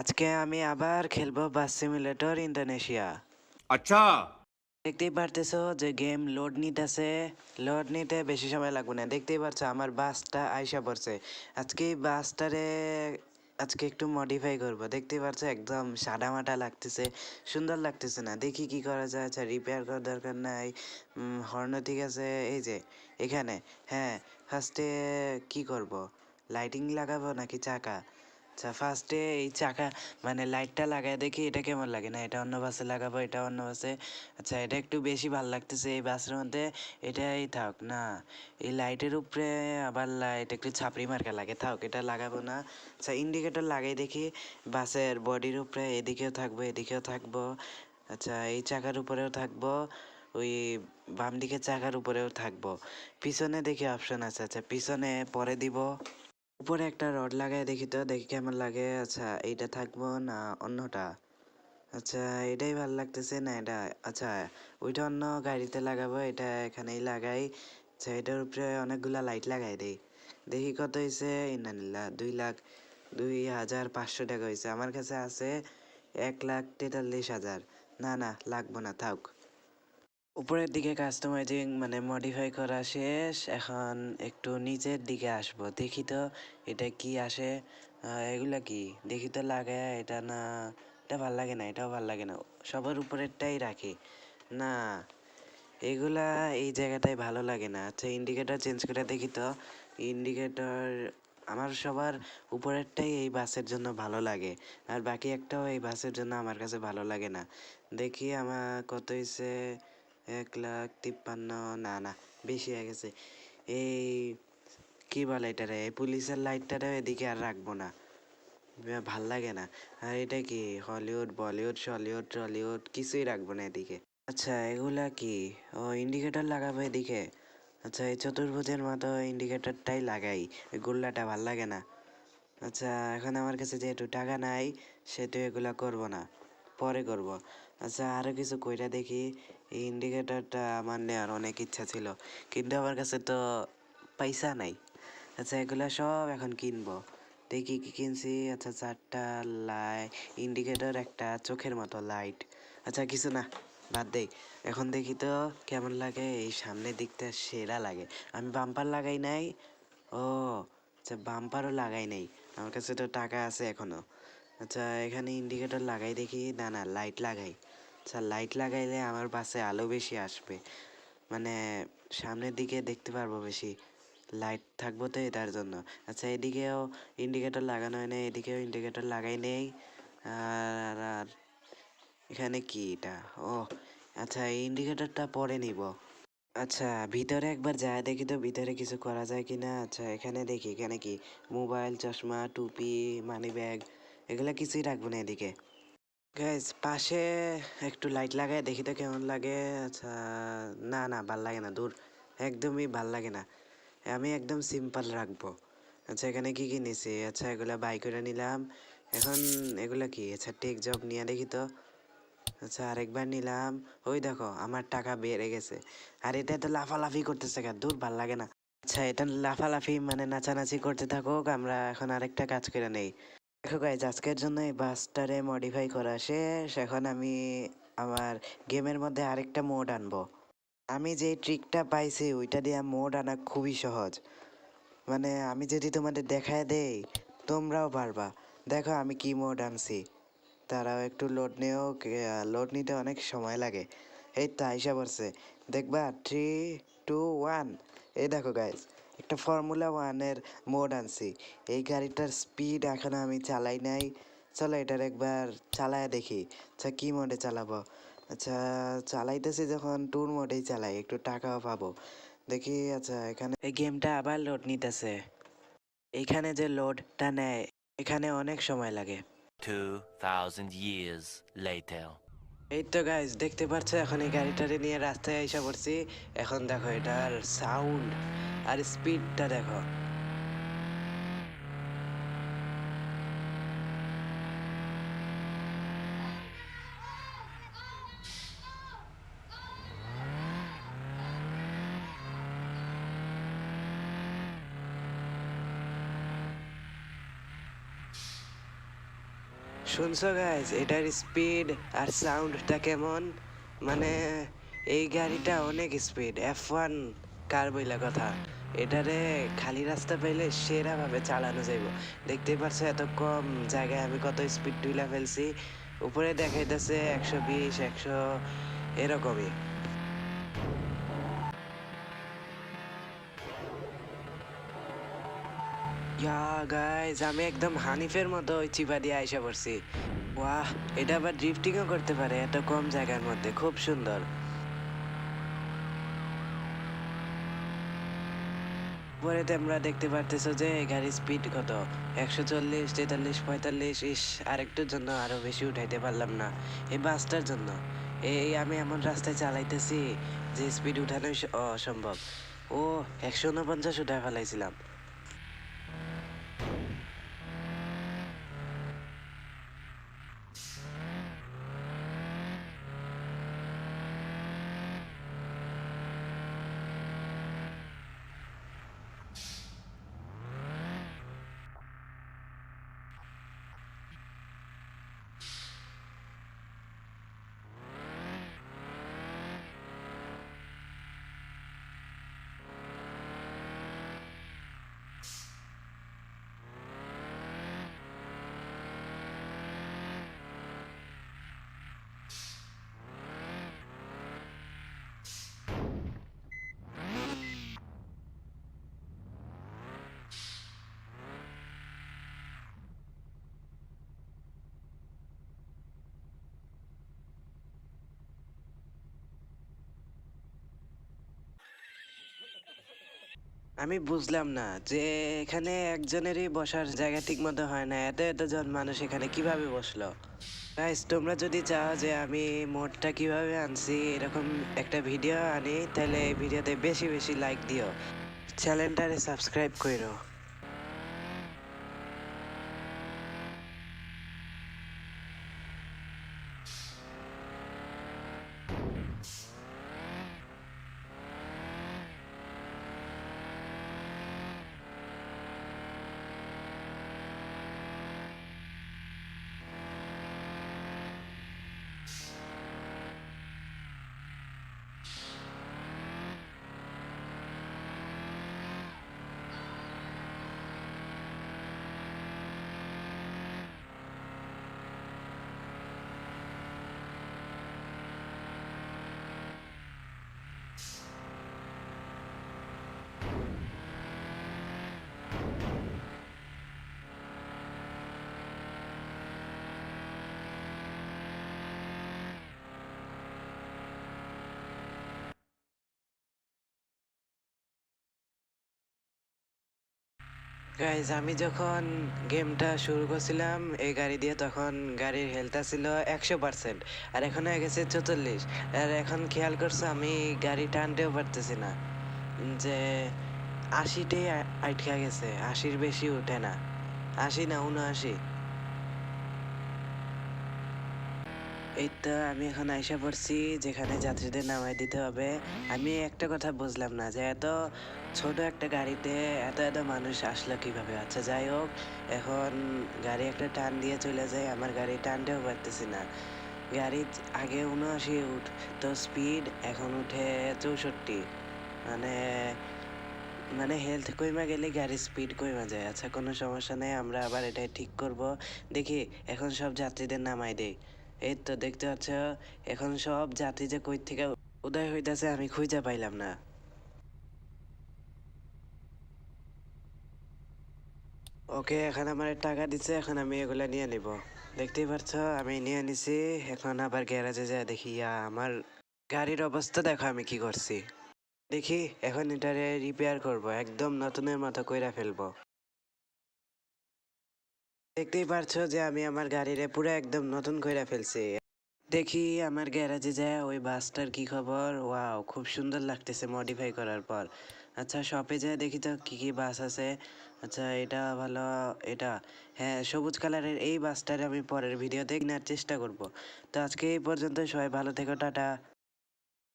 আজকে আমি আবার খেলবো বাস সিমুলেটর ইন্দোনেশিয়া। अच्छा। দেখতেই পারতেছো যে গেম লোড নিতেছে। লোড নিতে বেশি সময় লাগবে না। দেখতেই পারছো আমার বাসটা আইসা পড়ছে। আজকে এই বাসটারে আজকে একটু মডিফাই করব। দেখতেই পারছো একদম সাদা মাটা লাগতেছে, সুন্দর লাগতেছে না। দেখি কি করা যায়। আচ্ছা, রিপেয়ার করার দরকার নাই। হর্ন ঠিক আছে, এই যে এখানে। হ্যাঁ, ফার্স্টে কি করব, লাইটিং লাগাবো নাকি চাকা? আচ্ছা, ফার্স্টে এই চাকা মানে লাইটটা লাগায় দেখি এটা কেমন লাগে। না, এটা অন্য বাসে লাগাবো, এটা অন্য বাসে। আচ্ছা, এটা একটু বেশি ভালো লাগতেছে এই বাসের মধ্যে। এটাই থাক না, এই লাইটের উপরে আবার লাইট একটু ছাপড়ি মার্কা লাগে, থাক এটা লাগাবো না। আচ্ছা, ইন্ডিকেটর লাগাই দেখি বাসের বডির উপরে, এদিকেও থাকবো এদিকেও থাকবো। আচ্ছা, এই চাকার উপরেও থাকবো, ওই বাম দিকের চাকার উপরেও থাকবো। পিছনে দেখি অপশন আছে। আচ্ছা, পিছনে পরে দিব। উপরে একটা রড লাগাই দেখি তো, দেখি কেমন লাগে। আচ্ছা, এইটা থাকবো না অন্যটা? আচ্ছা, এটাই ভালো লাগতেছে না এটা। আচ্ছা, ওইটা অন্য গাড়িতে লাগাবো, এটা এখানেই লাগাই। আচ্ছা, এটার উপরে অনেকগুলা লাইট লাগাই দেই। দেখি কত হয়েছে। ইন্নালিল্লাহ, 2,05,500 টাকা হয়েছে। আমার কাছে আছে 1,43,000। না না, লাগবো না, থাক। উপরের দিকে কাস্টমাইজিং মানে মডিফাই করা শেষ। এখন একটু নিচের দিকে আসবো, দেখি তো এটা কি আসে। এগুলা কি দেখি তো লাগায়। এটা না, এটা ভাল লাগে না, এটাও ভাল লাগে না। সবার উপরেরটাই রাখি। না, এগুলা এই জায়গাটায় ভালো লাগে না। আচ্ছা, ইন্ডিকেটর চেঞ্জ করে দেখি তো। ইন্ডিকেটর আমার সবার উপরেরটাই এই বাসের জন্য ভালো লাগে, আর বাকি একটাও এই বাসের জন্য আমার কাছে ভালো লাগে না। দেখি আমার কত হয়েছে। 1,53,000। না না, বেশি হয়ে গেছে। এই কি বলে এটারে, এই পুলিশের লাইটটারে এদিকে আর রাখবো না, ভাল লাগে না। আর এটা কি হলিউড বলিউড সলিউড টলিউড কিছুই রাখবো না এদিকে। আচ্ছা, এগুলা কি? ও, ইন্ডিকেটর লাগাবো এদিকে। আচ্ছা, এই চতুর্ভুজের মতো ইন্ডিকেটরটাই লাগাই, ওই গোল্লাটা ভাল লাগে না। আচ্ছা, এখন আমার কাছে যেহেতু টাকা নাই সেহেতু এগুলা করব না, পরে করব। আচ্ছা, আরও কিছু কইরা দেখি। এই ইন্ডিকেটরটা আমার নেওয়ার অনেক ইচ্ছা ছিল, কিন্তু আমার কাছে তো পয়সা নাই। আচ্ছা, এগুলা সব এখন কিনবো। দেখি কি কিনছি। আচ্ছা, 4টা ইন্ডিকেটর, একটা চোখের মতো লাইট। আচ্ছা, কিছু না, বাদ দেই। এখন দেখি তো কেমন লাগে। এই সামনের দিকটা সেরা লাগে। আমি বাম্পার লাগাই নাই। ও আচ্ছা, বাম্পারও লাগাই নাই। আমার কাছে তো টাকা আছে এখনো। আচ্ছা, এখানে ইন্ডিকেটর লাগাই দেখি। না না, লাইট লাগাই। আচ্ছা, লাইট লাগাইলে আমার পাশে আলো বেশি আসবে, মানে সামনের দিকে দেখতে পারবো বেশি। লাইট থাকবো তো এটার জন্য। আচ্ছা, এদিকেও ইন্ডিকেটর লাগানো হয় না, এদিকেও ইন্ডিকেটর লাগাই নেই। আর এখানে কি এটা? ও আচ্ছা, এই ইন্ডিকেটরটা পরে নিব। আচ্ছা, ভিতরে একবার যায় দেখি তো ভিতরে কিছু করা যায় কি না। আচ্ছা, এখানে দেখি, এখানে কি মোবাইল, চশমা, টুপি, মানি ব্যাগ, এগুলা কিছুই রাখবো না এদিকে। গাইস, পাশে একটু লাইট লাগায় দেখি তো কেমন লাগে। আচ্ছা, না না, ভাল লাগে না, দূর, একদমই ভাল লাগে না। আমি একদম সিম্পল রাখবো। আচ্ছা, এখানে কি কি নিছি? আচ্ছা, এগুলা বাই করে নিলাম। এখন এগুলা কি? আচ্ছা, টেক জব নিয়ে দেখি তো। আচ্ছা, আরেকবার নিলাম। ওই দেখো আমার টাকা বেড়ে গেছে। আর এটা তো লাফালাফি করতেছে, কেন দূর, ভাল লাগে না। আচ্ছা, এটা লাফালাফি মানে নাচানাচি করতে থাকুক, আমরা এখন আরেকটা কাজ করে নেই। দেখো গাইজ, আজকের জন্য এই বাসটারে মডিফাই করা শেষ। এখন আমি আমার গেমের মধ্যে আরেকটা মোড আনবো। আমি যে ট্রিকটা পাইছি ওইটা দিয়ে মোড আনা খুবই সহজ। মানে আমি যদি তোমাদের দেখায় দেই তোমরাও পারবা। দেখো আমি কি মোড আনছি। তারাও একটু লোড নিয়েও, লোড নিতে অনেক সময় লাগে। এই তো আইসা পড়ছে, দেখবা 3, 2, 1। এই দেখো গাইজ, একটা ফর্মুলা 1-এর মোড আনছি। এই গাড়িটার স্পিড এখনো আমি চালাই নাই। চলো এটার একবার চালায় দেখি। আচ্ছা, কি মোডে চালাবো? আচ্ছা, চালাইতেছি যখন ট্যুর মোডেই চালাই, একটু টাকাও পাবো। দেখি। আচ্ছা, এখানে এই গেমটা আবার লোড নিতেছে। এইখানে যে লোডটা নেয় এখানে অনেক সময় লাগে। 2,000 years later. এই তো গাইজ, দেখতে পাচ্ছ এখন এই গাড়িটারে নিয়ে রাস্তায় আইসা পড়ছি। এখন দেখো এটার সাউন্ড আর স্পিডটা দেখো। শুনছো গাইজ, এটার স্পিড আর সাউন্ডটা কেমন? মানে এই গাড়িটা অনেক স্পিড, F1 কার বইলা কথা। এটারে খালি রাস্তা পাইলে সেরাভাবে চালানো যাইব। দেখতেই পারছো এত কম জায়গায় আমি কত স্পিড তুইলা ফেলছি। উপরে দেখাইতেছে 120 100 এরকমই। ইয়া গাইজ, আমি একদম হানিফের মতো ওই চিপা দিয়ে আইসা পড়ছি। ওয়াহ, এটা আবার ড্রিফটিংও করতে পারে এত কম জায়গার মধ্যে, খুব সুন্দর। পরে তোমরা দেখতে পারতেছো যে গাড়ির স্পিড কত, 140 43 45। ইস, আরেকটুর জন্য আরো বেশি উঠাইতে পারলাম না এই বাসটার জন্য। এই আমি এমন রাস্তায় চালাইতেছি যে স্পিড উঠানোই অসম্ভব। ও, 149 উঠায় ফেলাইছিলাম। আমি বুঝলাম না যে এখানে একজনেরই বসার জায়গা ঠিক মতো হয় না, এত এতজন মানুষ এখানে কিভাবে বসলো? গাইস, তোমরা যদি চাও যে আমি মোডটা কিভাবে আনছি এরকম একটা ভিডিও আনি, তাহলে এই ভিডিওতে বেশি বেশি লাইক দিও, চ্যানেলটারে সাবস্ক্রাইব করো। গাইজ, আমি যখন গেমটা শুরু করছিলাম এই গাড়ি দিয়ে, তখন গাড়ির হেলথ ছিল 100%, আর এখন হয়ে গেছে 44। আর এখন খেয়াল করছো আমি গাড়ি টানতেও পারতেছি না, যে 80তেই আটকা গেছে, 80-র বেশি উঠে না, 80 না 79। এই তো আমি এখন আইসা পড়ছি যেখানে যাত্রীদের নামাই দিতে হবে। আমি একটা কথা বুঝলাম না যে এত ছোট একটা গাড়িতে এত এত মানুষ আসলো কিভাবে। আচ্ছা যাই হোক, এখন গাড়ি একটা টান দিয়ে চলে যায়, আমার গাড়ি টানতেও পারতেছি না। গাড়ি আগে 79 উঠ তো স্পিড, এখন উঠে 64। মানে মানে হেলথ কইমা গেলে গাড়ির স্পিড কইমা যায়। আচ্ছা কোনো সমস্যা নেই, আমরা আবার এটাই ঠিক করব। দেখি এখন সব যাত্রীদের নামাই দেই। এই তো দেখতে পাচ্ছ, এখন সব যাত্রী যে কই থেকে উদয় হইতাছে আমি খুঁজে পাইলাম না। ওকে, এখন আমার টাকা দিচ্ছে, এখন আমি এগুলা নিয়ে নিব। দেখতেই পাচ্ছ আমি নিয়ে নিছি। এখন আবার গ্যারেজে যায় দেখি, আমার গাড়ির অবস্থা দেখো আমি কি করছি। দেখি এখন এটারে রিপেয়ার করব, একদম নতুনের মতো কইরা ফেলবো। দেখতেই পারছো যে আমি আমার গাড়িরে পুরো একদম নতুন কইরা ফেলছি। দেখি আমার গ্যারেজে যায় ওই বাসটার কি খবর। ওয়াও, খুব সুন্দর লাগতেছে মডিফাই করার পর। আচ্ছা শপে যায় দেখি তো কি কি বাস আছে। আচ্ছা এটা ভালো, এটা, হ্যাঁ সবুজ কালারের এই বাসটার আমি পরের ভিডিওতে কেনার চেষ্টা করব। তো আজকে এই পর্যন্ত, সবাই ভালো থেকো, টাটা।